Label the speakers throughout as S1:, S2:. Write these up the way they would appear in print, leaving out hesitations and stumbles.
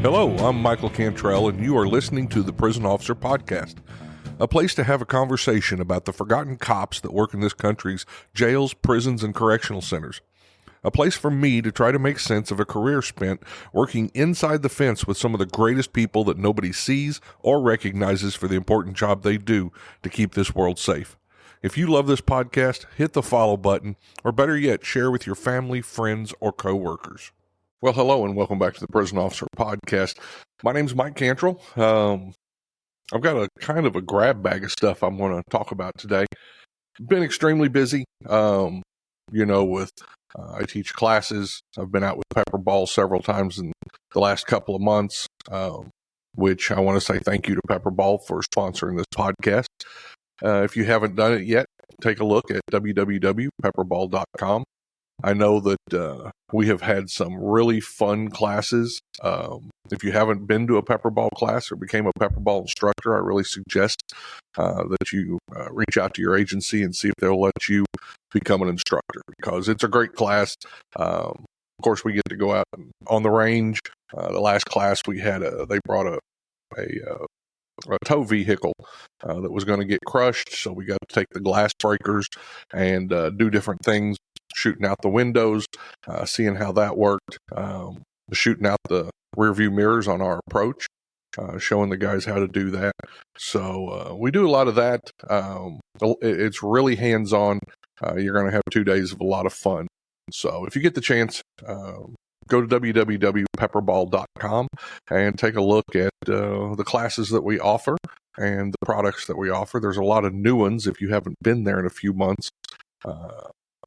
S1: Hello, I'm Michael Cantrell, and you are listening to the Prison Officer Podcast, a place to have a conversation about the forgotten cops that work in this country's jails, prisons, and correctional centers. A place for me to try to make sense of a career spent working inside the fence with some of the greatest people that nobody sees or recognizes for the important job they do to keep this world safe. If you love this podcast, hit the follow button, or better yet, share with your family, friends, or coworkers. Well, hello, and welcome back to the Prison Officer Podcast. My name's Mike Cantrell. I've got a kind of a grab bag of stuff I'm going to talk about today. Been extremely busy, I teach classes. I've been out with Pepper Ball several times in the last couple of months, which I want to say thank you to Pepper Ball for sponsoring this podcast. If you haven't done it yet, take a look at www.pepperball.com. I know that we have had some really fun classes. If you haven't been to a Pepper Ball class or became a Pepper Ball instructor, I really suggest that you reach out to your agency and see if they'll let you become an instructor, because it's a great class. Of course, we get to go out on the range. The last class we had, they brought a tow vehicle that was going to get crushed, so we got to take the glass breakers and do different things, shooting out the windows, seeing how that worked, shooting out the rear view mirrors on our approach, showing the guys how to do that. So we do a lot of that. It's really hands-on. You're going to have 2 days of a lot of fun. So if you get the chance, go to www.pepperball.com and take a look at the classes that we offer and the products that we offer. There's a lot of new ones if you haven't been there in a few months.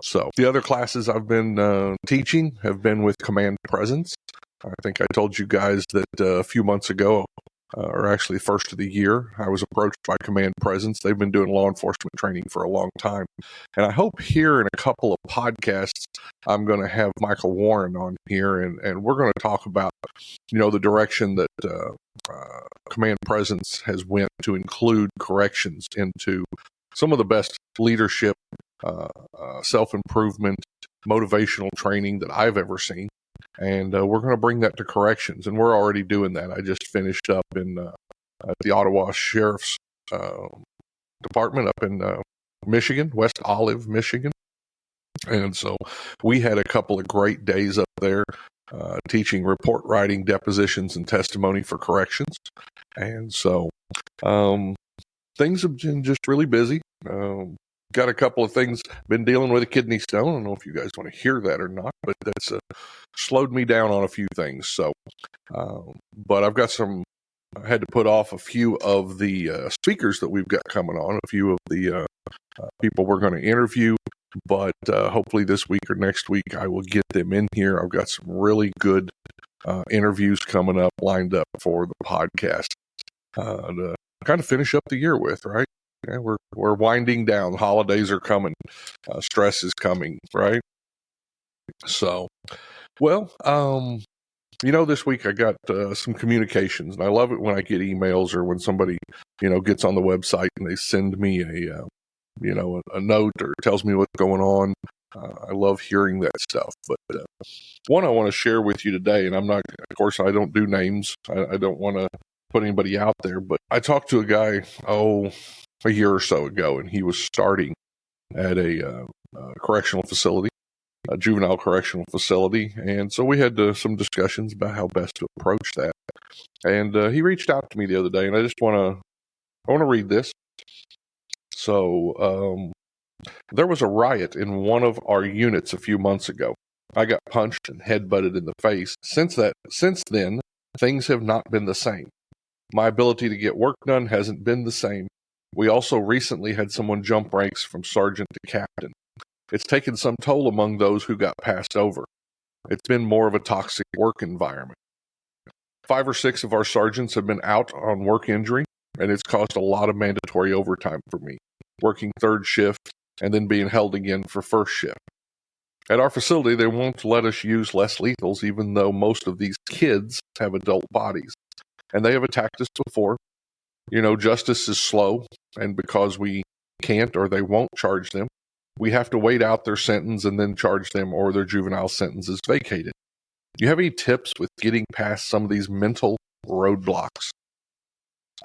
S1: So the other classes I've been teaching have been with Command Presence. I think I told you guys that a few months ago, or actually first of the year, I was approached by Command Presence. They've been doing law enforcement training for a long time. And I hope here in a couple of podcasts, I'm going to have Michael Warren on here, and we're going to talk about, the direction that Command Presence has went to include corrections into some of the best leadership, self-improvement, motivational training that I've ever seen. And we're going to bring that to corrections, and we're already doing that. I just finished up in at the Ottawa Sheriff's Department up in Michigan, West Olive, Michigan. And so we had a couple of great days up there teaching report writing, depositions, and testimony for corrections. And so things have been just really busy. Got a couple of things, been dealing with a kidney stone. I don't know if you guys want to hear that or not, but that's slowed me down on a few things. So, but I've got I had to put off a few of the speakers that we've got coming on, a few of the people we're going to interview, but hopefully this week or next week I will get them in here. I've got some really good interviews coming up, lined up for the podcast to kind of finish up the year with, right? Yeah, we're winding down. The holidays are coming. Stress is coming, right? So, well, this week I got some communications, and I love it when I get emails or when somebody, gets on the website and they send me a note or tells me what's going on. I love hearing that stuff. But one I want to share with you today, and of course, I don't do names. I don't want to put anybody out there, but I talked to a guy, a year or so ago, and he was starting at a correctional facility, a juvenile correctional facility. And so we had some discussions about how best to approach that. And he reached out to me the other day, and I want to read this. So there was a riot in one of our units a few months ago. I got punched and headbutted in the face. Since then, things have not been the same. My ability to get work done hasn't been the same. We also recently had someone jump ranks from sergeant to captain. It's taken some toll among those who got passed over. It's been more of a toxic work environment. 5 or 6 of our sergeants have been out on work injury, and it's caused a lot of mandatory overtime for me, working third shift and then being held again for first shift. At our facility, they won't let us use less lethals, even though most of these kids have adult bodies. And they have attacked us before. Justice is slow, and because we can't or they won't charge them, we have to wait out their sentence and then charge them, or their juvenile sentence is vacated. you have any tips with getting past some of these mental roadblocks?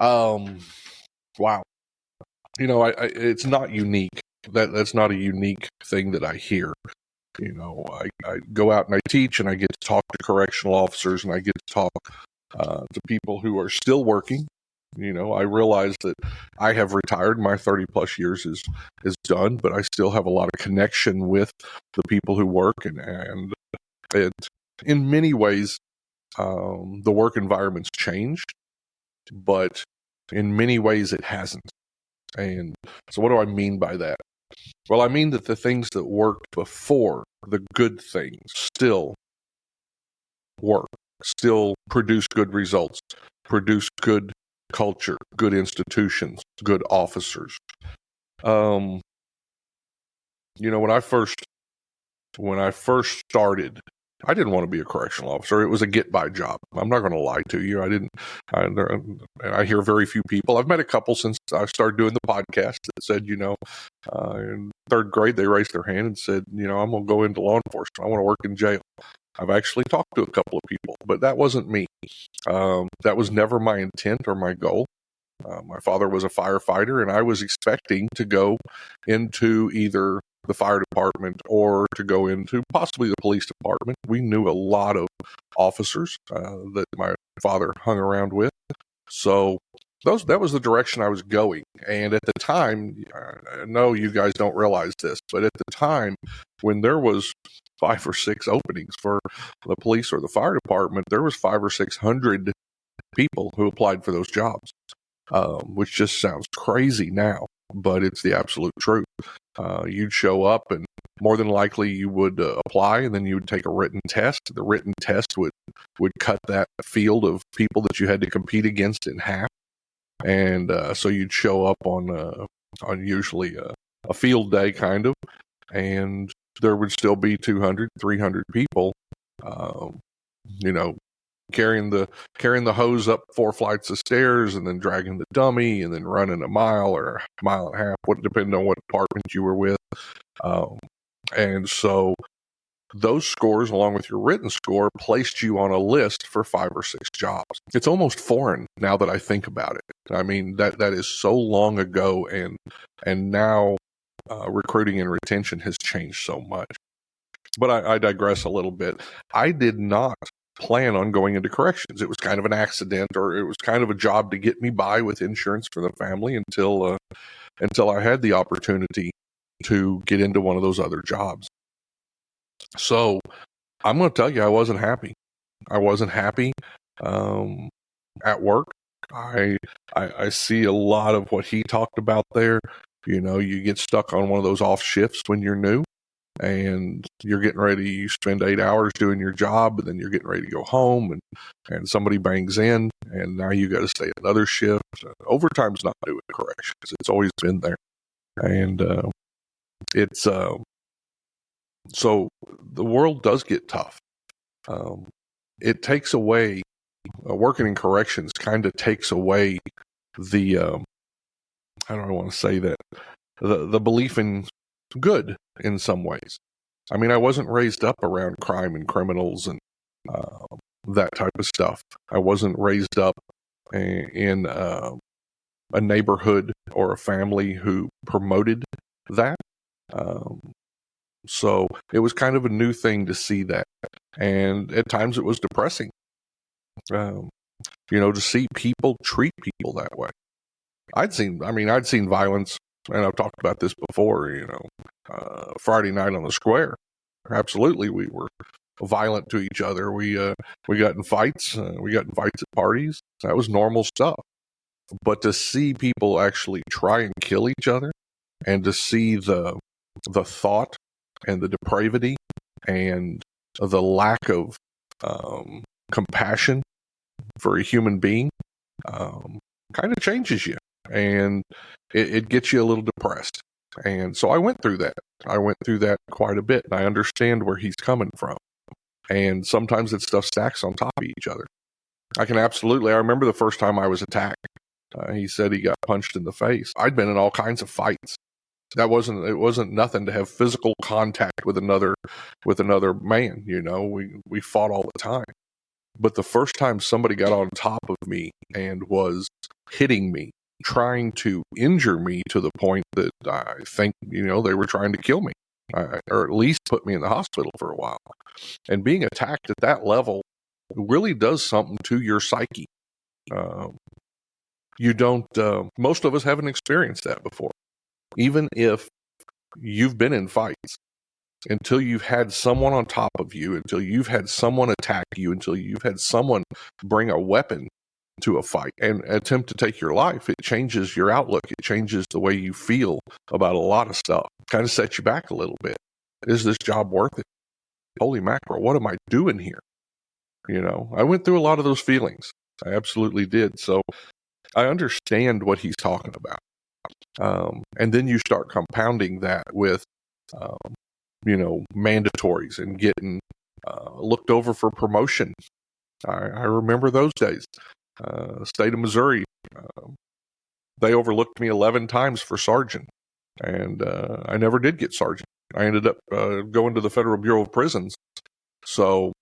S1: Wow. It's not unique. That's not a unique thing that I hear. I go out and I teach, and I get to talk to correctional officers, and I get to talk to people who are still working. I realize that I have retired. My 30 plus years is done, but I still have a lot of connection with the people who work, and in many ways, the work environment's changed, but in many ways it hasn't. And so what do I mean by that? Well, I mean that the things that worked before, the good things, still work, still produce good results, produce good culture, good institutions, good officers. When I first started, I didn't want to be a correctional officer. It was a get-by job. I'm not going to lie to you. I hear very few people. I've met a couple since I started doing the podcast that said, in third grade, they raised their hand and said, I'm going to go into law enforcement. I want to work in jail. I've actually talked to a couple of people, but that wasn't me. That was never my intent or my goal. My father was a firefighter, and I was expecting to go into either the fire department or to go into possibly the police department. We knew a lot of officers that my father hung around with. So that was the direction I was going. And at the time, I know you guys don't realize this, but at the time when there was 5 or 6 openings for the police or the fire department, there was 500 or 600 people who applied for those jobs, which just sounds crazy now, but it's the absolute truth. You'd show up, and more than likely you would apply, and then you would take a written test. The written test would cut that field of people that you had to compete against in half. And so you'd show up on usually a field day kind of, and there would still be 200, 300 people, carrying the hose up 4 flights of stairs, and then dragging the dummy, and then running a mile or a mile and a half, depending on what department you were with. And so those scores, along with your written score, placed you on a list for 5 or 6 jobs. It's almost foreign now that I think about it. I mean, that is so long ago, and now recruiting and retention has changed so much. But I digress a little bit. I did not plan on going into corrections. It was kind of an accident, or it was kind of a job to get me by with insurance for the family until I had the opportunity to get into one of those other jobs. So I'm going to tell you, I wasn't happy. I wasn't happy at work. I see a lot of what he talked about there. You get stuck on one of those off shifts when you're new, and you're getting ready. You spend 8 hours doing your job, and then you're getting ready to go home, and somebody bangs in, and now you got to stay another shift. Overtime's not new in corrections. It's always been there. And it's so the world does get tough. It takes away, working in corrections kind of takes away the, how do I want to say that, the belief in good in some ways. I mean, I wasn't raised up around crime and criminals and that type of stuff. I wasn't raised up in a neighborhood or a family who promoted that. So it was kind of a new thing to see that. And at times it was depressing, to see people treat people that way. I'd seen violence, and I've talked about this before, Friday night on the square. Absolutely, we were violent to each other. We got in fights. We got in fights at parties. That was normal stuff. But to see people actually try and kill each other, and to see the thought and the depravity and the lack of compassion for a human being kind of changes you, and it gets you a little depressed. And so I went through that. I went through that quite a bit, and I understand where he's coming from. And sometimes that stuff stacks on top of each other. I remember the first time I was attacked. He said he got punched in the face. I'd been in all kinds of fights. It wasn't nothing to have physical contact with another man. We fought all the time. But the first time somebody got on top of me and was hitting me, trying to injure me to the point that I think, they were trying to kill me, or at least put me in the hospital for a while. And being attacked at that level really does something to your psyche. Most of us haven't experienced that before. Even if you've been in fights, until you've had someone on top of you, until you've had someone attack you, until you've had someone bring a weapon to a fight and attempt to take your life, it changes your outlook. It changes the way you feel about a lot of stuff. Kind of sets you back a little bit. Is this job worth it? Holy mackerel, what am I doing here? I went through a lot of those feelings. I absolutely did. So I understand what he's talking about. And then you start compounding that with mandatories and getting looked over for promotion. I remember those days. State of Missouri, they overlooked me 11 times for sergeant, and I never did get sergeant. I ended up going to the Federal Bureau of Prisons. So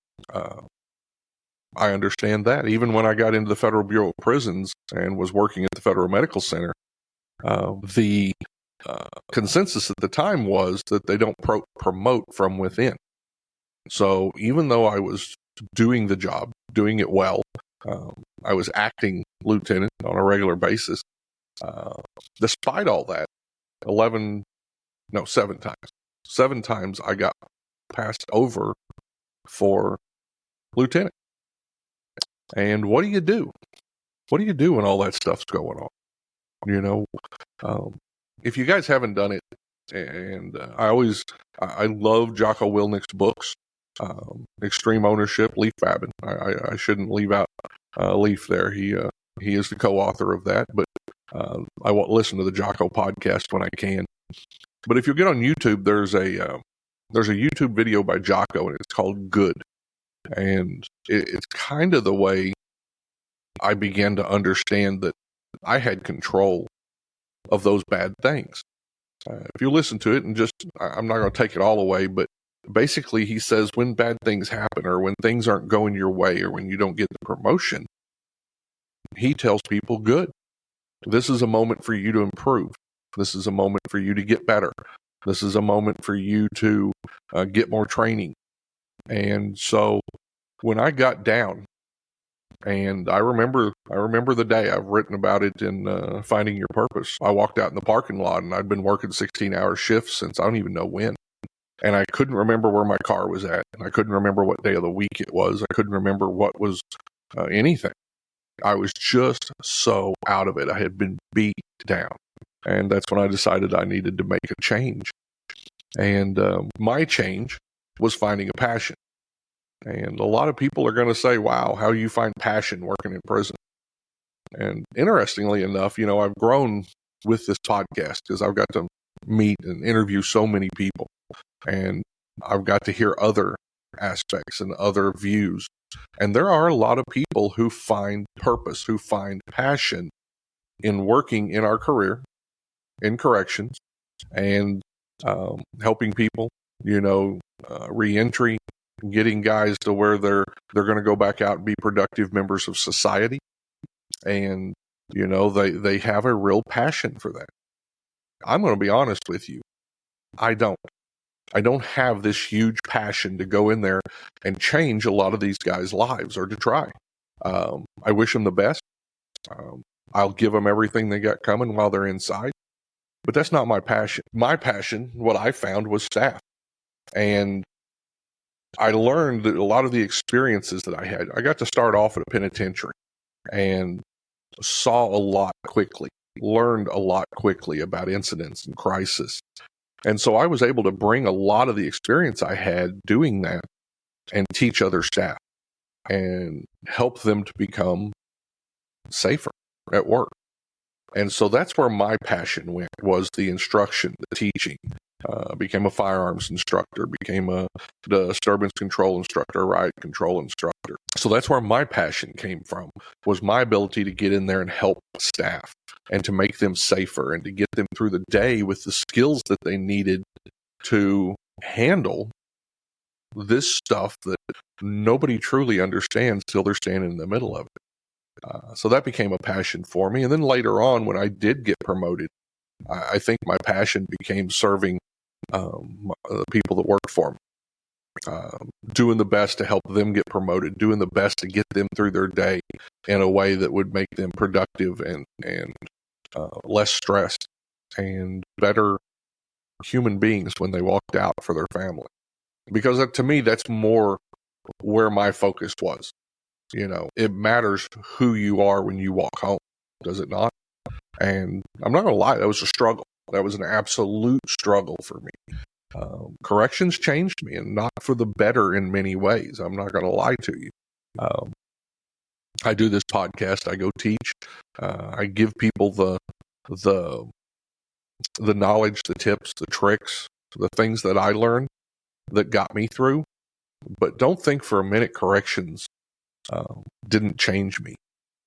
S1: I understand that. Even when I got into the Federal Bureau of Prisons and was working at the Federal Medical Center, the consensus at the time was that they don't promote from within. So even though I was doing the job, doing it well, I was acting lieutenant on a regular basis. Despite all that, 7 times. 7 times I got passed over for lieutenant. And what do you do? What do you do when all that stuff's going on? If you guys haven't done it, and I love Jocko Willnick's books, Extreme Ownership, Leaf Babin. I shouldn't leave out Leaf there. He is the co-author of that, but I won't listen to the Jocko podcast when I can. But if you get on YouTube, there's a YouTube video by Jocko, and it's called Good. And it's kind of the way I began to understand that I had control of those bad things. If you listen to it, and I'm not going to take it all away, but basically he says when bad things happen, or when things aren't going your way, or when you don't get the promotion, he tells people, good. This is a moment for you to improve. This is a moment for you to get better. This is a moment for you to get more training. And so when I got down, and I remember the day, I've written about it in Finding Your Purpose. I walked out in the parking lot, and I'd been working 16-hour shifts since I don't even know when. And I couldn't remember where my car was at. And I couldn't remember what day of the week it was. I couldn't remember what was anything. I was just so out of it. I had been beat down. And that's when I decided I needed to make a change. And my change was finding a passion. And a lot of people are going to say, wow, how do you find passion working in prison? And interestingly enough, I've grown with this podcast because I've got to meet and interview so many people. And I've got to hear other aspects and other views. And there are a lot of people who find purpose, who find passion in working in our career, in corrections, and helping people, reentry, getting guys to where they're going to go back out and be productive members of society. And, they have a real passion for that. I'm going to be honest with you. I don't have this huge passion to go in there and change a lot of these guys' lives, or to try. I wish them the best. I'll give them everything they got coming while they're inside. But that's not my passion. My passion, what I found, was staff. And I learned that a lot of the experiences that I had, I got to start off at a penitentiary and saw a lot quickly, learned a lot quickly about incidents and crisis. And so I was able to bring a lot of the experience I had doing that and teach other staff and help them to become safer at work. And so that's where my passion went, was the instruction, the teaching, Became a firearms instructor, became a disturbance control instructor, riot control instructor. So that's where my passion came from, was my ability to get in there and help staff and to make them safer and to get them through the day with the skills that they needed to handle this stuff that nobody truly understands till they're standing in the middle of it. So that became a passion for me. And then later on, when I did get promoted, I think my passion became serving the people that worked for me, doing the best to help them get promoted, doing the best to get them through their day in a way that would make them productive and less stressed and better human beings when they walked out for their family. Because to me, that's more where my focus was. It matters who you are when you walk home, does it not? And I'm not going to lie, that was a struggle. That was an absolute struggle for me. Corrections changed me, and not for the better in many ways. I'm not going to lie to you. I do this podcast. I go teach. I give people the knowledge, the tips, the tricks, the things that I learned that got me through. But don't think for a minute corrections didn't change me.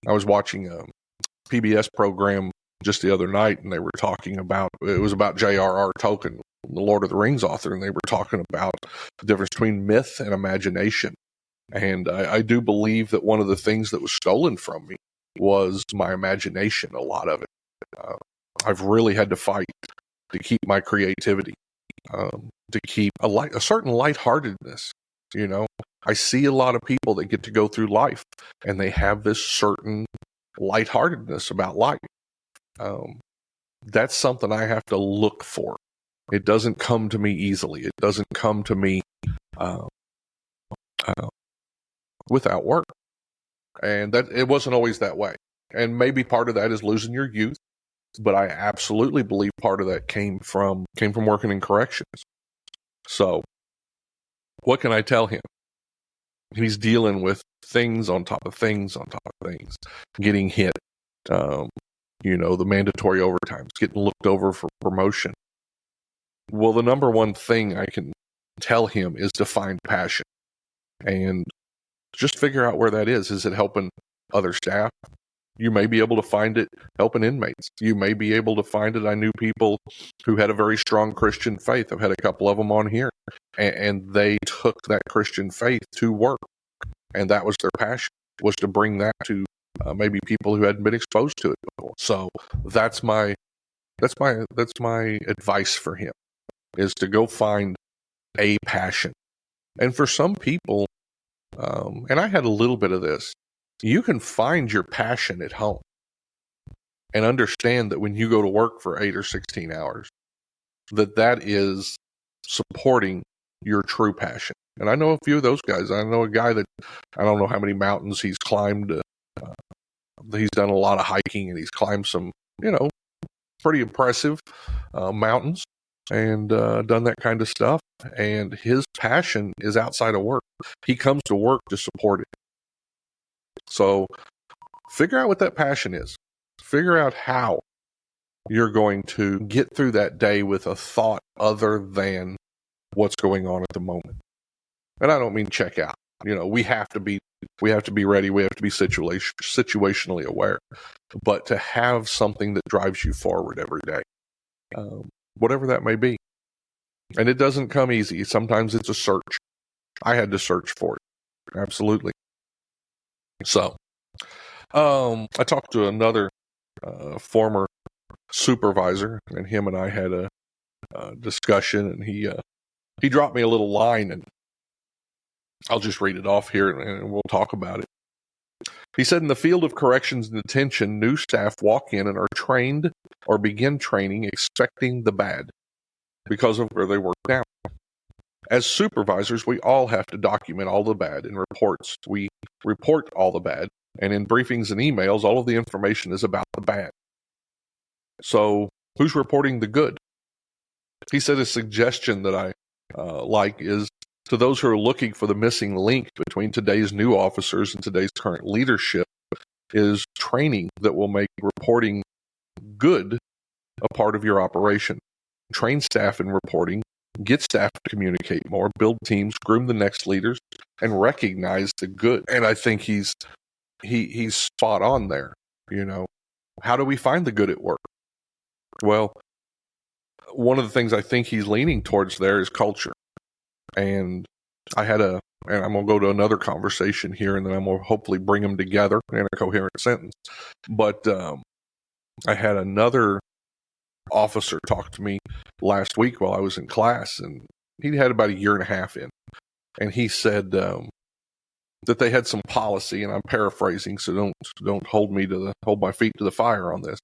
S1: I was watching a PBS program just the other night, and they were talking about, it was about J.R.R. Tolkien, the Lord of the Rings author, and they were talking about the difference between myth and imagination. And I do believe that one of the things that was stolen from me was my imagination, a lot of it. I've really had to fight to keep my creativity, to keep a certain lightheartedness. I see a lot of people that get to go through life, and they have this certain lightheartedness about life. That's something I have to look for. It doesn't come to me easily. It doesn't come to me without work. And that it wasn't always that way. And maybe part of that is losing your youth, but I absolutely believe part of that came from working in corrections. So what can I tell him? He's dealing with things on top of things on top of things, getting hit, the mandatory overtimes, getting looked over for promotion. Well, the number one thing I can tell him is to find passion and just figure out where that is. Is it helping other staff? You may be able to find it helping inmates. You may be able to find it. I knew people who had a very strong Christian faith. I've had a couple of them on here, and they took that Christian faith to work, and that was their passion, was to bring that to maybe people who hadn't been exposed to it before. So that's my advice for him, is to go find a passion. And for some people, and I had a little bit of this, you can find your passion at home and understand that when you go to work for 8 or 16 hours, that is supporting your true passion. And I know a few of those guys. I know a guy that, I don't know how many mountains he's climbed. He's done a lot of hiking, and he's climbed some, pretty impressive mountains, and done that kind of stuff. And his passion is outside of work. He comes to work to support it. So figure out what that passion is. Figure out how you're going to get through that day with a thought other than what's going on at the moment. And I don't mean check out. We have to be ready. We have to be situationally aware. But to have something that drives you forward every day, whatever that may be. And it doesn't come easy. Sometimes it's a search. I had to search for it. Absolutely. So, I talked to another former supervisor, and him and I had a discussion, and he dropped me a little line, and I'll just read it off here, and we'll talk about it. He said, in the field of corrections and detention, new staff walk in and are trained or begin training expecting the bad because of where they work now. As supervisors, we all have to document all the bad in reports. We report all the bad, and in briefings and emails, all of the information is about the bad. So who's reporting the good? He said a suggestion that I like is, to those who are looking for the missing link between today's new officers and today's current leadership, is training that will make reporting good a part of your operation. train staff in reporting, get staff to communicate more, build teams, groom the next leaders, and recognize the good. And I think he's spot on there. How do we find the good at work? Well, one of the things I think he's leaning towards there is culture. And and I'm going to go to another conversation here, and then I'm going to hopefully bring them together in a coherent sentence. But I had another officer talk to me last week while I was in class, and he had about a year and a half in. And he said that they had some policy, and I'm paraphrasing, so don't hold my feet to the fire on this.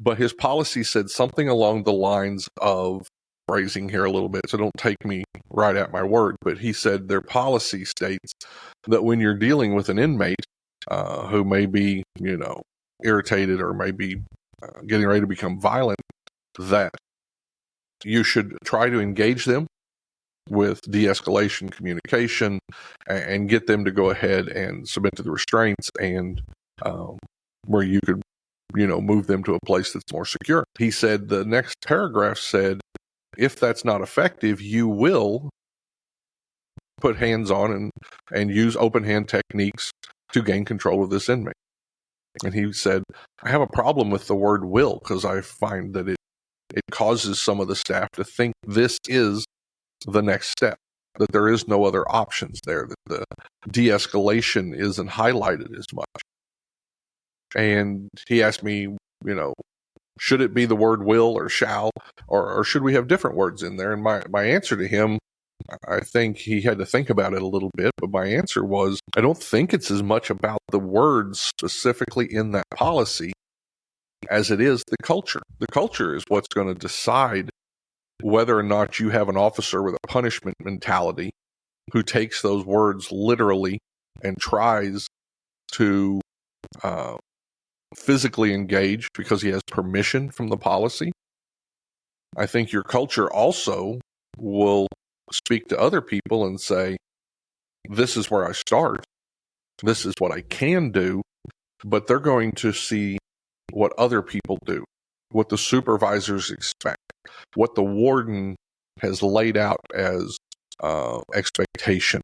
S1: But his policy said something along the lines of, phrasing here a little bit, so don't take me right at my word, but he said their policy states that when you're dealing with an inmate who may be, irritated or may be getting ready to become violent, that you should try to engage them with de-escalation communication and get them to go ahead and submit to the restraints, and where you could, move them to a place that's more secure. He said the next paragraph said, if that's not effective, you will put hands on and use open hand techniques to gain control of this inmate. And he said, I have a problem with the word will, because I find that it causes some of the staff to think this is the next step, that there is no other options there, that the de-escalation isn't highlighted as much. And he asked me, should it be the word will or shall, or should we have different words in there? And my answer to him, I think he had to think about it a little bit, but my answer was, I don't think it's as much about the words specifically in that policy as it is the culture. The culture is what's going to decide whether or not you have an officer with a punishment mentality who takes those words literally and tries to physically engage because he has permission from the policy. I think your culture also will speak to other people and say, this is where I start, this is what I can do, but they're going to see what other people do, what the supervisors expect, what the warden has laid out as expectations,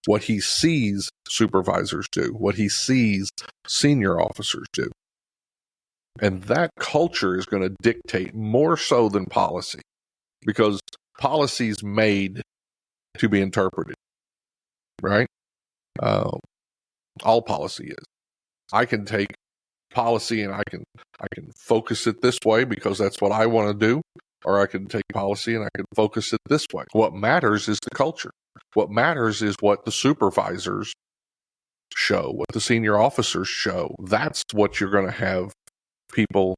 S1: what he sees supervisors do, what he sees senior officers do. And that culture is going to dictate more so than policy, because policy is made to be interpreted, right? All policy is. I can take policy and I can focus it this way because that's what I want to do, or I can take policy and I can focus it this way. What matters is the culture. What matters is what the supervisors show, what the senior officers show. That's what you're going to have people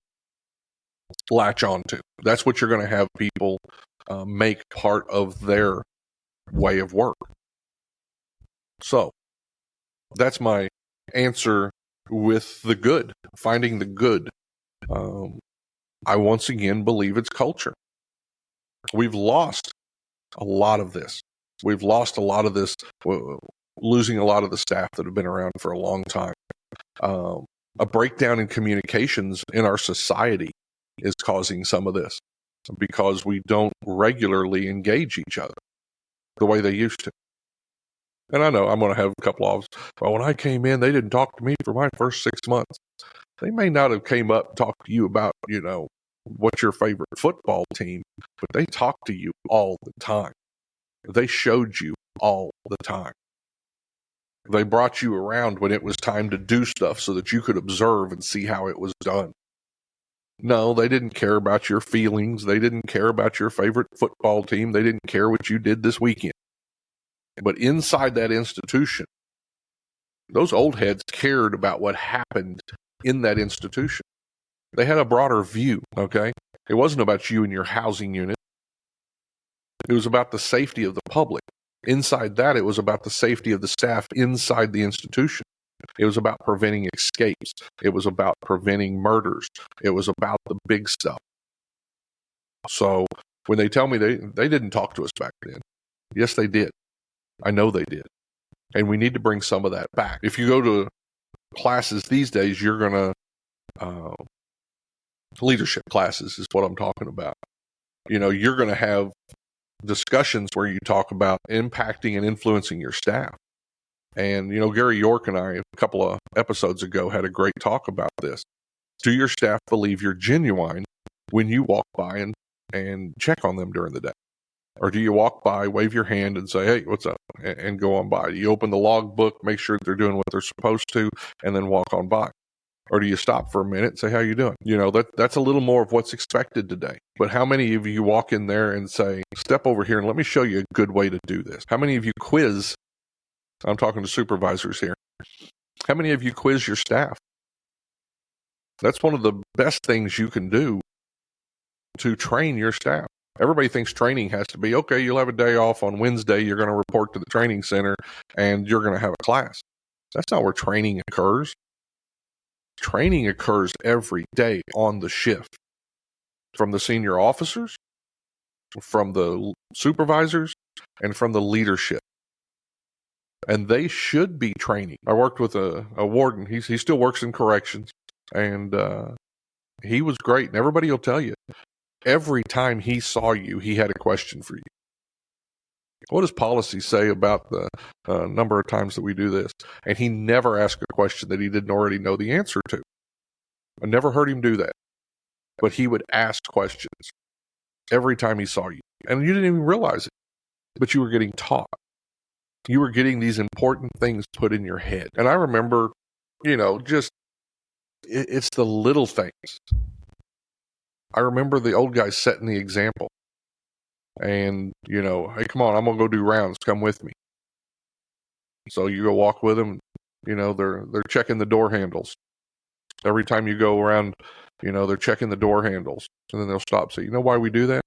S1: latch on to. That's what you're going to have people make part of their way of work. So that's my answer with the good, finding the good. I once again believe it's culture. We've lost a lot of this. We've lost a lot of this, losing a lot of the staff that have been around for a long time. A breakdown in communications in our society is causing some of this because we don't regularly engage each other the way they used to. And I know I'm going to have a couple of, well, when I came in, they didn't talk to me for my first 6 months. They may not have came up and talked to you about, what's your favorite football team, but they talked to you all the time. They showed you all the time. They brought you around when it was time to do stuff so that you could observe and see how it was done. No, they didn't care about your feelings. They didn't care about your favorite football team. They didn't care what you did this weekend. But inside that institution, those old heads cared about what happened in that institution. They had a broader view, okay? It wasn't about you and your housing unit. It was about the safety of the public. Inside that, it was about the safety of the staff inside the institution. It was about preventing escapes. It was about preventing murders. It was about the big stuff. So when they tell me they didn't talk to us back then, yes, they did. I know they did. And we need to bring some of that back. If you go to classes these days, you're going to, leadership classes is what I'm talking about. You're going to have discussions where you talk about impacting and influencing your staff. And, Gary York and I, a couple of episodes ago, had a great talk about this. Do your staff believe you're genuine when you walk by and check on them during the day? Or do you walk by, wave your hand and say, hey, what's up? And go on by? Do you open the logbook, make sure they're doing what they're supposed to, and then walk on by? Or do you stop for a minute and say, how you doing? That's a little more of what's expected today. But how many of you walk in there and say, step over here and let me show you a good way to do this? How many of you quiz? I'm talking to supervisors here. How many of you quiz your staff? That's one of the best things you can do to train your staff. Everybody thinks training has to be, okay, you'll have a day off on Wednesday, you're going to report to the training center, and you're going to have a class. That's not where training occurs. Training occurs every day on the shift, from the senior officers, from the supervisors, and from the leadership. And they should be training. I worked with a warden. He still works in corrections, and he was great. And everybody will tell you, every time he saw you, he had a question for you. What does policy say about the number of times that we do this? And he never asked a question that he didn't already know the answer to. I never heard him do that. But he would ask questions every time he saw you. And you didn't even realize it. But you were getting taught. You were getting these important things put in your head. And I remember, it's the little things. I remember the old guys setting the example. And, hey, come on, I'm going to go do rounds. Come with me. So you go walk with them. They're checking the door handles. Every time you go around, they're checking the door handles. And then they'll stop. Say, you know why we do that?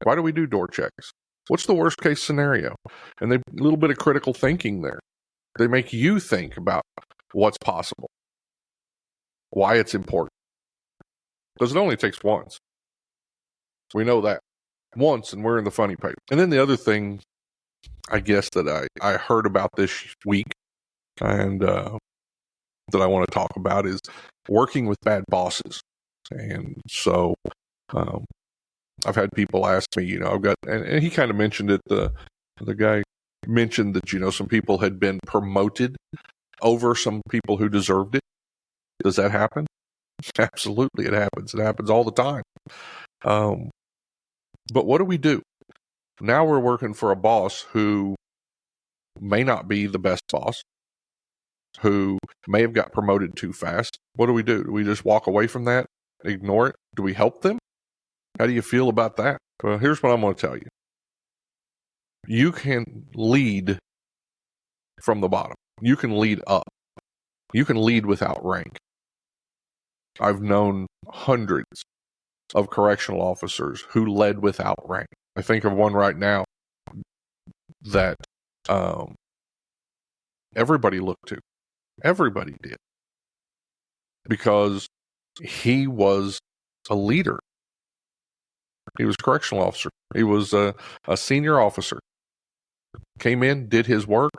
S1: Why do we do door checks? What's the worst case scenario? And a little bit of critical thinking there. They make you think about what's possible, why it's important. Because it only takes once. We know that. Once, and we're in the funny paper. And then the other thing, I guess, that I heard about this week and that I want to talk about is working with bad bosses. And so I've had people ask me, and he kind of mentioned it, the guy mentioned that, some people had been promoted over some people who deserved it. Does that happen? Absolutely, it happens. It happens all the time. But what do? Now we're working for a boss who may not be the best boss, who may have got promoted too fast. What do? Do we just walk away from that, ignore it? Do we help them? How do you feel about that? Well, here's what I'm going to tell you. You can lead from the bottom. You can lead up. You can lead without rank. I've known hundreds of correctional officers who led without rank. I think of one right now that everybody looked to. Everybody did. Because he was a leader. He was a correctional officer. He was a senior officer. Came in, did his work,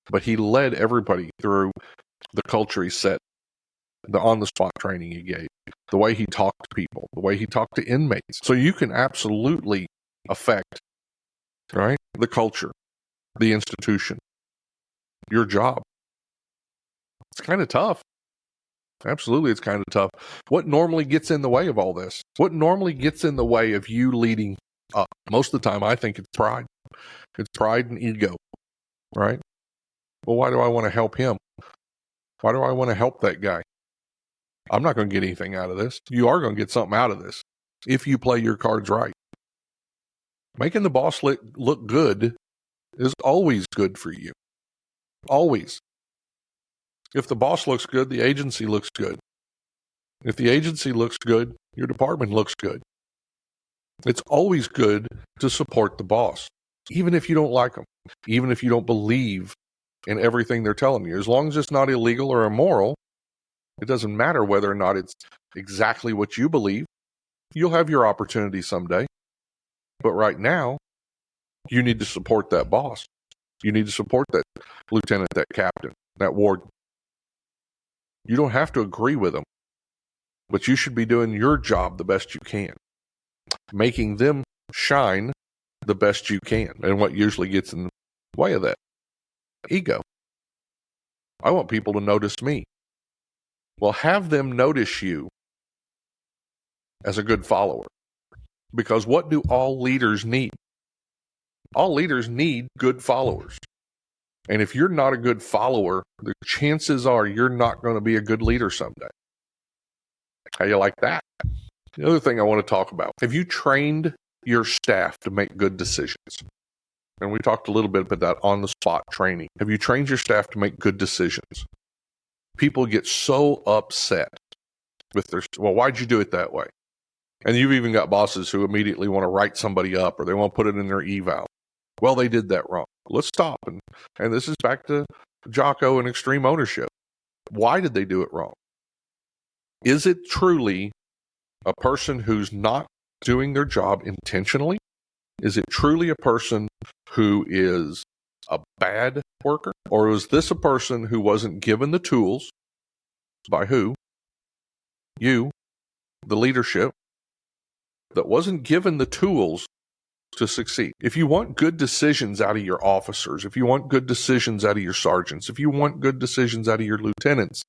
S1: but he led everybody through the culture he set, the on-the-spot training he gave, the way he talked to people, the way he talked to inmates. So you can absolutely affect, right, the culture, the institution, your job. It's kind of tough. Absolutely, it's kind of tough. What normally gets in the way of all this? What normally gets in the way of you leading up? Most of the time, I think it's pride. It's pride and ego, right? Well, why do I want to help him? Why do I want to help that guy? I'm not going to get anything out of this. You are going to get something out of this if you play your cards right. Making the boss look good is always good for you. Always. If the boss looks good, the agency looks good. If the agency looks good, your department looks good. It's always good to support the boss, even if you don't like them, even if you don't believe in everything they're telling you. As long as it's not illegal or immoral, it doesn't matter whether or not it's exactly what you believe. You'll have your opportunity someday. But right now, you need to support that boss. You need to support that lieutenant, that captain, that warden. You don't have to agree with them, but you should be doing your job the best you can. making them shine the best you can. And what usually gets in the way of that? Ego. I want people to notice me. Well, have them notice you as a good follower. Because what do all leaders need? All leaders need good followers. And if you're not a good follower, the chances are you're not going to be a good leader someday. How you like that? The other thing I want to talk about, have you trained your staff to make good decisions? And we talked a little bit about that on-the-spot training. Have you trained your staff to make good decisions? People get so upset with their, well, why'd you do it that way? And you've even got bosses who immediately want to write somebody up or they want to put it in their eval. Well, they did that wrong. Let's stop. And this is back to Jocko and extreme ownership. Why did they do it wrong? Is it truly a person who's not doing their job intentionally? Is it truly a person who is a bad worker? Or is this a person who wasn't given the tools by who? You, the leadership, that wasn't given the tools to succeed. If you want good decisions out of your officers, if you want good decisions out of your sergeants, if you want good decisions out of your lieutenants,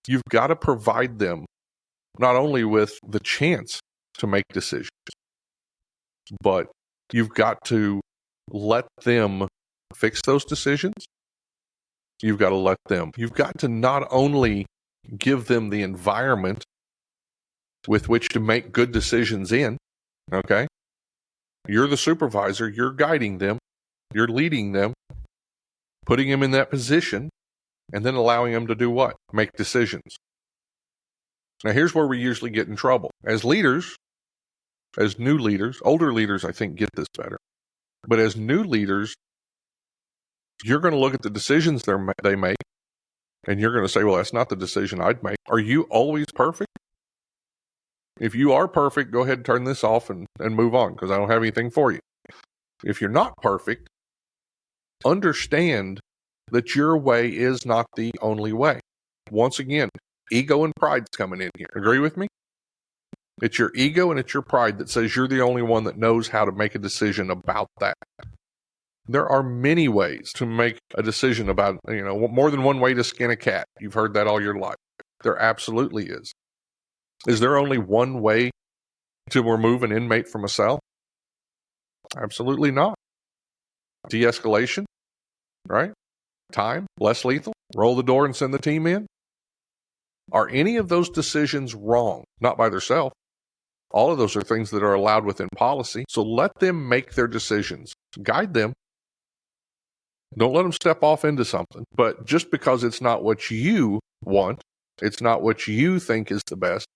S1: you've got to provide them not only with the chance to make decisions, but you've got to let them fix those decisions. You've got to not only give them the environment with which to make good decisions in, okay? You're the supervisor, you're guiding them, you're leading them, putting them in that position, and then allowing them to do what? Make decisions. Now, here's where we usually get in trouble. As leaders, as new leaders, older leaders, I think, get this better. But as new leaders, you're going to look at the decisions they make, and you're going to say, well, that's not the decision I'd make. Are you always perfect? If you are perfect, go ahead and turn this off and move on, because I don't have anything for you. If you're not perfect, understand that your way is not the only way. Once again, ego and pride's coming in here. Agree with me? It's your ego and it's your pride that says you're the only one that knows how to make a decision about that. There are many ways to make a decision about, more than one way to skin a cat. You've heard that all your life. There absolutely is. Is there only one way to remove an inmate from a cell? Absolutely not. De-escalation, right? Time, less lethal, roll the door and send the team in. Are any of those decisions wrong? Not by themselves. All of those are things that are allowed within policy. So let them make their decisions. Guide them. Don't let them step off into something. But just because it's not what you want, it's not what you think is the best,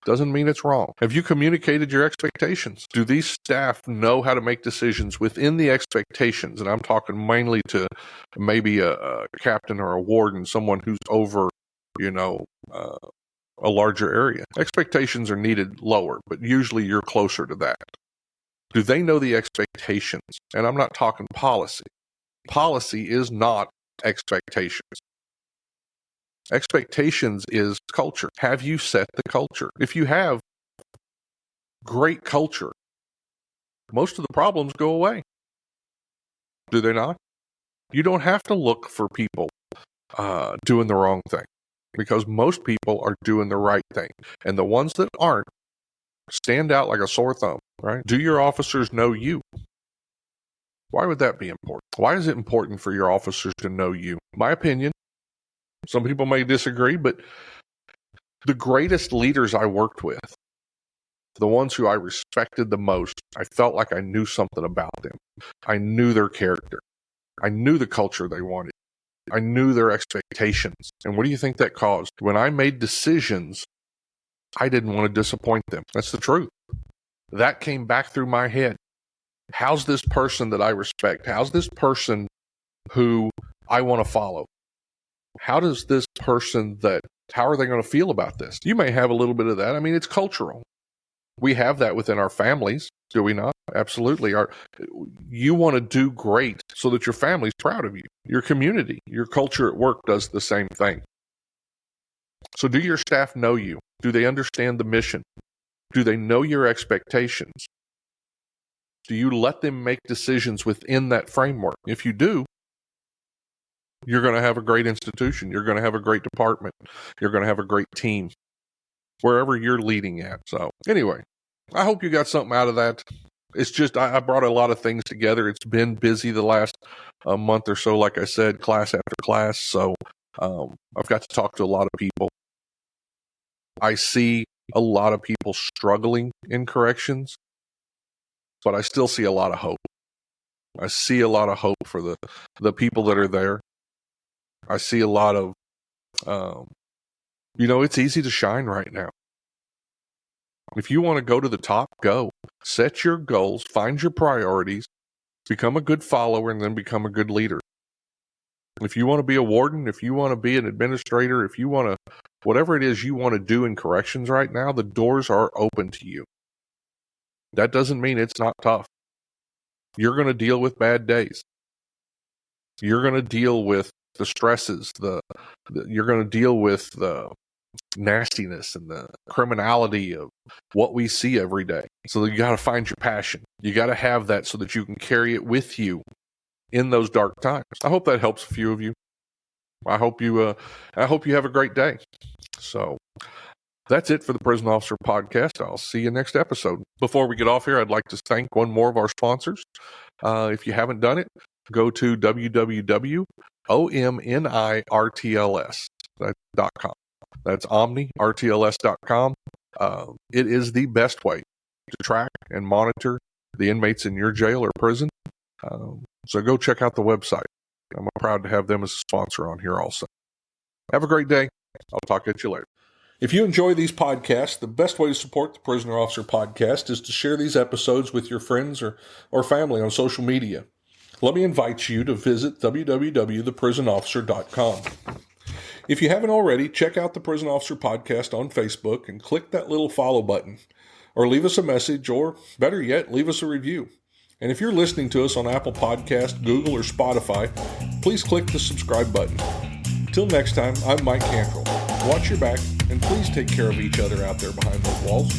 S1: doesn't mean it's wrong. Have you communicated your expectations? Do these staff know how to make decisions within the expectations? And I'm talking mainly to maybe a captain or a warden, someone who's over, a larger area. Expectations are needed lower, but usually you're closer to that. Do they know the expectations? And I'm not talking policy. Policy is not expectations. Expectations is culture. Have you set the culture? If you have great culture, most of the problems go away. Do they not? You don't have to look for people doing the wrong thing, because most people are doing the right thing. And the ones that aren't stand out like a sore thumb, right? Do your officers know you? Why would that be important? Why is it important for your officers to know you? My opinion, some people may disagree, but the greatest leaders I worked with, the ones who I respected the most, I felt like I knew something about them. I knew their character. I knew the culture they wanted. I knew their expectations. And what do you think that caused? When I made decisions, I didn't want to disappoint them. That's the truth. That came back through my head. How's this person that I respect? How's this person who I want to follow? How does this person how are they going to feel about this? You may have a little bit of that. I mean, it's cultural. We have that within our families, do we not? Absolutely. You want to do great so that your family's proud of you. Your community, your culture at work does the same thing. So do your staff know you? Do they understand the mission? Do they know your expectations? Do you let them make decisions within that framework? If you do, you're going to have a great institution. You're going to have a great department. You're going to have a great team wherever you're leading at. So anyway, I hope you got something out of that. It's just, I brought a lot of things together. It's been busy the last month or so, like I said, class after class. So I've got to talk to a lot of people. I see a lot of people struggling in corrections, but I still see a lot of hope. I see a lot of hope for the people that are there. I see a lot of, it's easy to shine right now. If you want to go to the top, go. Set your goals, find your priorities, become a good follower, and then become a good leader. If you want to be a warden, if you want to be an administrator, if you want to, whatever it is you want to do in corrections right now, the doors are open to you. That doesn't mean it's not tough. You're going to deal with bad days. You're going to deal with the stresses. You're going to deal with the nastiness and the criminality of what we see every day. So you got to find your passion. You got to have that so that you can carry it with you in those dark times. I hope that helps a few of you. I hope you have a great day. So that's it for the Prison Officer Podcast. I'll see you next episode. Before we get off here, I'd like to thank one more of our sponsors. If you haven't done it, go to www.omnirtls.com. That's omnirtls.com. It is the best way to track and monitor the inmates in your jail or prison. So go check out the website. I'm proud to have them as a sponsor on here also. Have a great day. I'll talk to you later. If you enjoy these podcasts, the best way to support the Prisoner Officer Podcast is to share these episodes with your friends or family on social media. Let me invite you to visit www.theprisonofficer.com. If you haven't already, check out the Prison Officer Podcast on Facebook and click that little follow button. Or leave us a message, or better yet, leave us a review. And if you're listening to us on Apple Podcast, Google, or Spotify, please click the subscribe button. Till next time, I'm Mike Cantrell. Watch your back, and please take care of each other out there behind those walls.